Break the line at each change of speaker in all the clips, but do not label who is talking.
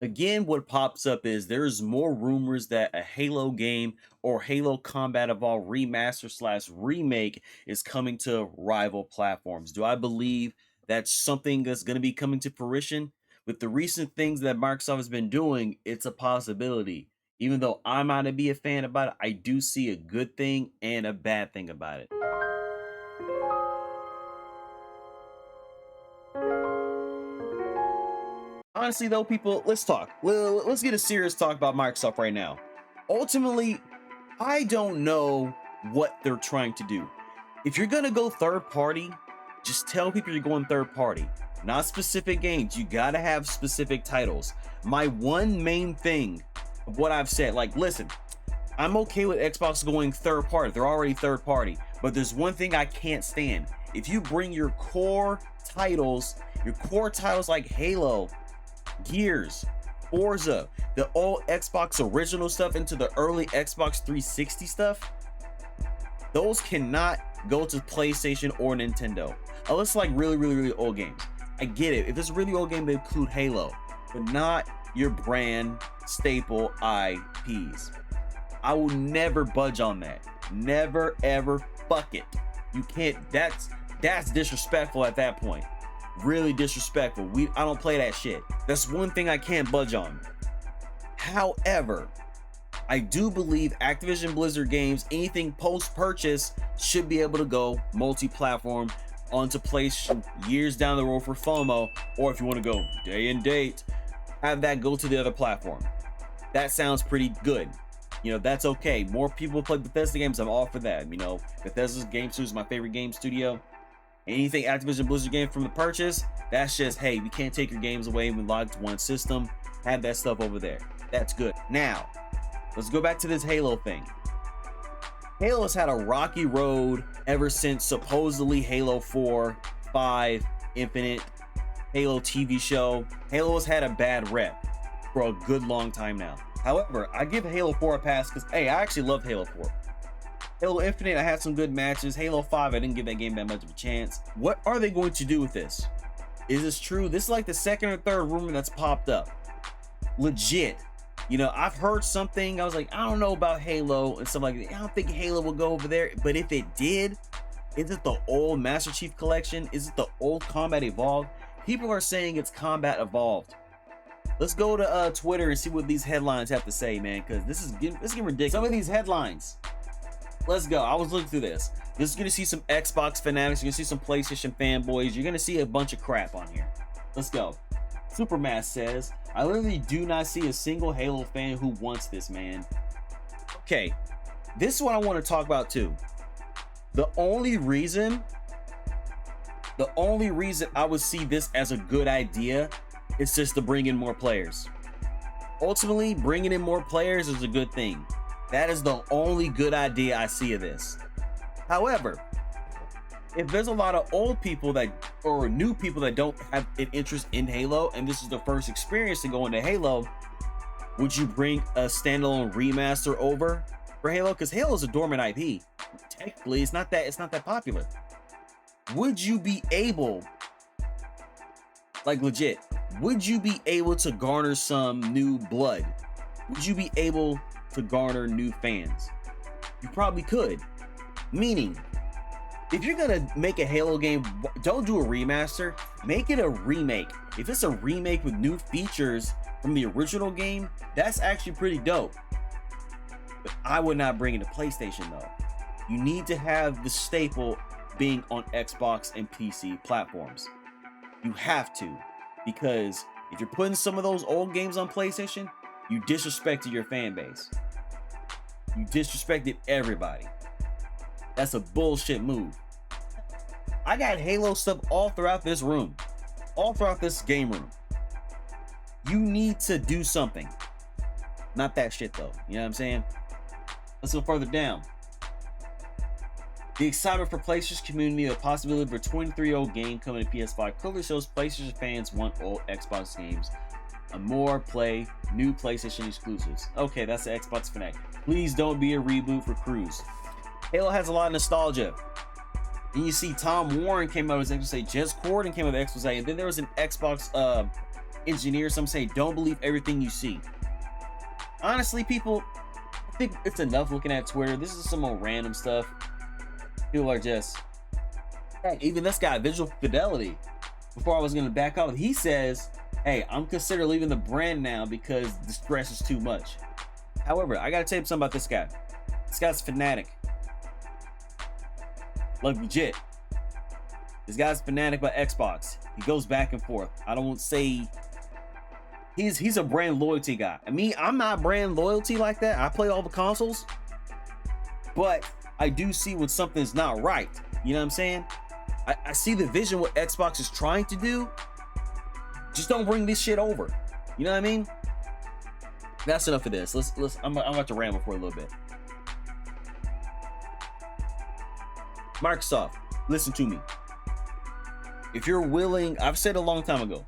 Again, what pops up is there's more rumors that a Halo game or Halo Combat Evolved remaster slash remake is coming to rival platforms. Do I believe that's something that's going to be coming to fruition? With the recent things that Microsoft has been doing, it's a possibility. Even though I might not be a fan about it, I do see a good thing and a bad thing about it. Honestly, though, people, let's talk. Let's get a serious talk about Microsoft right now. Ultimately, I don't know what they're trying to do. If you're gonna go third party, just tell people you're going third party, not specific games. You gotta have specific titles. My one main thing of what I've said, like, listen, I'm okay with Xbox going third party. They're already third party, but there's one thing I can't stand. If you bring your core titles like Halo, Gears, Forza, the old Xbox original stuff into the early Xbox 360 stuff, those cannot go to PlayStation or Nintendo. Unless like really old games. I get it. If it's a really old game, they include Halo, but not your brand staple IPs. I will never budge on that. Never ever. Fuck it. You can't. That's disrespectful at that point. Really disrespectful. I don't play that shit. That's one thing I can't budge on. However, I do believe Activision Blizzard games, anything post-purchase, should be able to go multi-platform onto PlayStation years down the road for FOMO, or if you want to go day and date, have that go to the other platform. That sounds pretty good. You know, that's okay. More people play Bethesda games, I'm all for that. You know, Bethesda's game studio is my favorite game studio. Anything Activision Blizzard game from the purchase, that's just, hey, we can't take your games away. We log to one system. Have that stuff over there. That's good. Now, let's go back to this Halo thing. Halo's had a rocky road ever since supposedly Halo 4, 5, Infinite, Halo TV show. Halo has had a bad rep for a good long time now. However, I give Halo 4 a pass because, hey, I actually love Halo 4. Halo Infinite, I had some good matches. Halo 5, I didn't give that game that much of a chance. What are they going to do with this? Is this true? This is like the second or third rumor that's popped up. Legit. You know, I've heard something. I was like, I don't know about Halo and stuff like that. I don't think Halo will go over there. But if it did, is it the old Master Chief Collection? Is it the old Combat Evolved? People are saying it's Combat Evolved. Let's go to Twitter and see what these headlines have to say, man, because this is getting ridiculous. Some of these headlines. Let's go. I was looking through this. This is going to see some Xbox fanatics. You're going to see some PlayStation fanboys. You're going to see a bunch of crap on here. Let's go. Supermass says, I literally do not see a single Halo fan who wants this, man. Okay, this is what I want to talk about too. The only reason I would see this as a good idea is just to bring in more players. Ultimately, bringing in more players is a good thing. That is the only good idea I see of this. However, if there's a lot of old people or new people that don't have an interest in Halo, and this is the first experience to go into Halo, would you bring a standalone remaster over for Halo? Because Halo is a dormant IP. Technically, it's not that popular. Would you be able, like legit, would you be able to garner some new blood? Would you be able to garner new fans? You probably could. Meaning, if you're gonna make a Halo game, don't do a remaster, make it a remake. If it's a remake with new features from the original game, that's actually pretty dope. But I would not bring it to PlayStation though. You need to have the staple being on Xbox and PC platforms. You have to, because if you're putting some of those old games on PlayStation, you disrespected your fan base. You disrespected everybody. That's a bullshit move. I got Halo stuff all throughout this room. All throughout this game room. You need to do something. Not that shit though. You know what I'm saying? Let's go further down. The excitement for PlayStation community, the possibility for a 23-year-old game coming to PS5 clearly shows PlayStation fans want old Xbox games and more play new PlayStation exclusives. Okay, that's the Xbox fanatic. Please don't be a reboot for Cruise. Halo has a lot of nostalgia. And you see Tom Warren came out with his expose, Jez Corden came out with expose, and then there was an Xbox engineers. Some say don't believe everything you see. Honestly, people, I think it's enough looking at Twitter. This is some more random stuff. People are just, hey, even this guy, Visual Fidelity, before I was going to back off, he says, hey, I'm considering leaving the brand now because the stress is too much. However, I got to tell you something about this guy. This guy's fanatic. Like, legit. This guy's fanatic about Xbox. He goes back and forth. I don't say he's a brand loyalty guy. I mean, I'm not brand loyalty like that. I play all the consoles, but I do see when something's not right. You know what I'm saying? I see the vision what Xbox is trying to do. Just don't bring this shit over. You know what I mean? That's enough of this. I'm about to ramble for a little bit. Microsoft, listen to me. If you're willing, I've said a long time ago,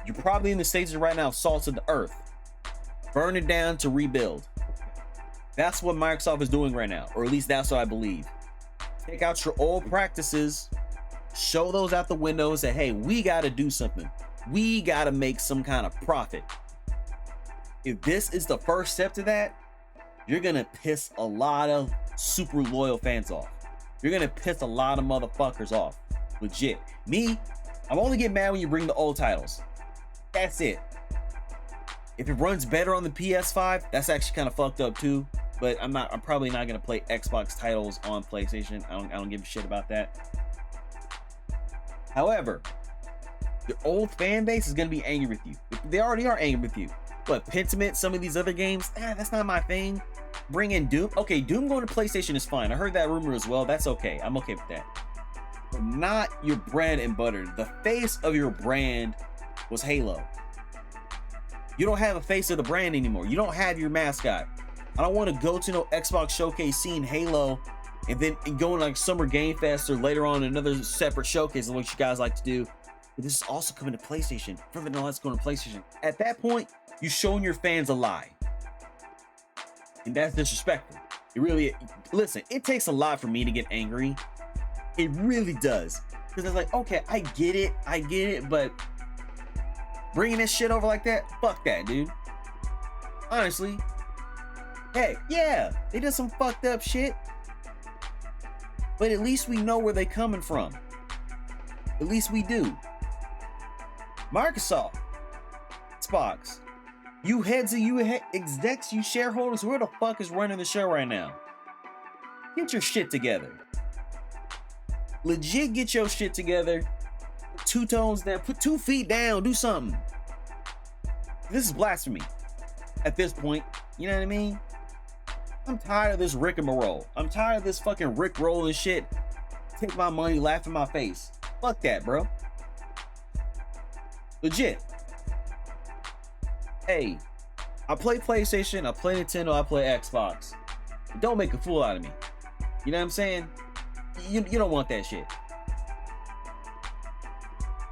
you're probably in the stages right now of salt of the earth. Burn it down to rebuild. That's what Microsoft is doing right now, or at least that's what I believe. Take out your old practices, show those out the window and say, hey, we got to do something. We got to make some kind of profit. If this is the first step to that, you're going to piss a lot of super loyal fans off. You're going to piss a lot of motherfuckers off. Legit. Me, I'm only getting mad when you bring the old titles. That's it. If it runs better on the PS5, that's actually kind of fucked up too. But I'm probably not going to play Xbox titles on PlayStation. I don't give a shit about that. However, the old fan base is going to be angry with you. They already are angry with you. But Pentiment, some of these other games, that's not my thing. Bring in Doom. Okay, Doom going to PlayStation is fine. I heard that rumor as well. That's okay. I'm okay with that. But not your bread and butter. The face of your brand was Halo. You don't have a face of the brand anymore. You don't have your mascot. I don't want to go to no Xbox showcase seeing Halo and then going like Summer Game Fest or later on another separate showcase of what you guys like to do. But this is also coming to PlayStation. Further than that's going to PlayStation. At that point, you're showing your fans a lie. And that's disrespectful. It really, listen, it takes a lot for me to get angry. It really does. Because it's like, okay, I get it, but bringing this shit over like that, fuck that, dude. Honestly. Hey, yeah, they did some fucked up shit. But at least we know where they're coming from. At least we do. Microsoft, Xbox, you heads of you execs, you shareholders, where the fuck is running the show right now? Get your shit together. Legit get your shit together. Put 2 tones down, put 2 feet down, do something. This is blasphemy at this point. You know what I mean? I'm tired of this rigmarole. I'm tired of this fucking Rick rolling shit. Take my money, laugh in my face. Fuck that, bro. Legit. Hey, I play PlayStation, I play Nintendo, I play Xbox. Don't make a fool out of me. You know what I'm saying? You don't want that shit.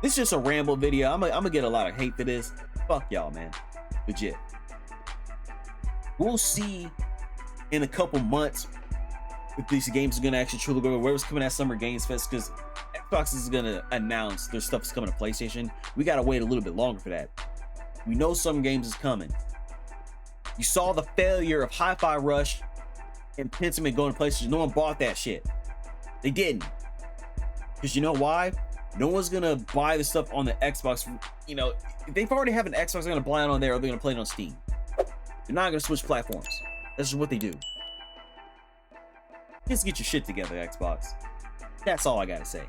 This is just a ramble video. I'm gonna get a lot of hate for this. Fuck y'all, man. Legit. We'll see in a couple months if these games are gonna actually truly go. Where's coming at Summer Games Fest, because Xbox is gonna announce their stuff is coming to PlayStation. We gotta wait a little bit longer for that. We know some games is coming. You saw the failure of Hi-Fi Rush and Pentiment going to PlayStation. No one bought that shit. They didn't. Because you know why? No one's gonna buy the stuff on the Xbox. You know, if they've already have an Xbox, they're gonna buy it on there, or they're gonna play it on Steam. They're not gonna switch platforms. That's just what they do. Just get your shit together, Xbox. That's all I gotta say.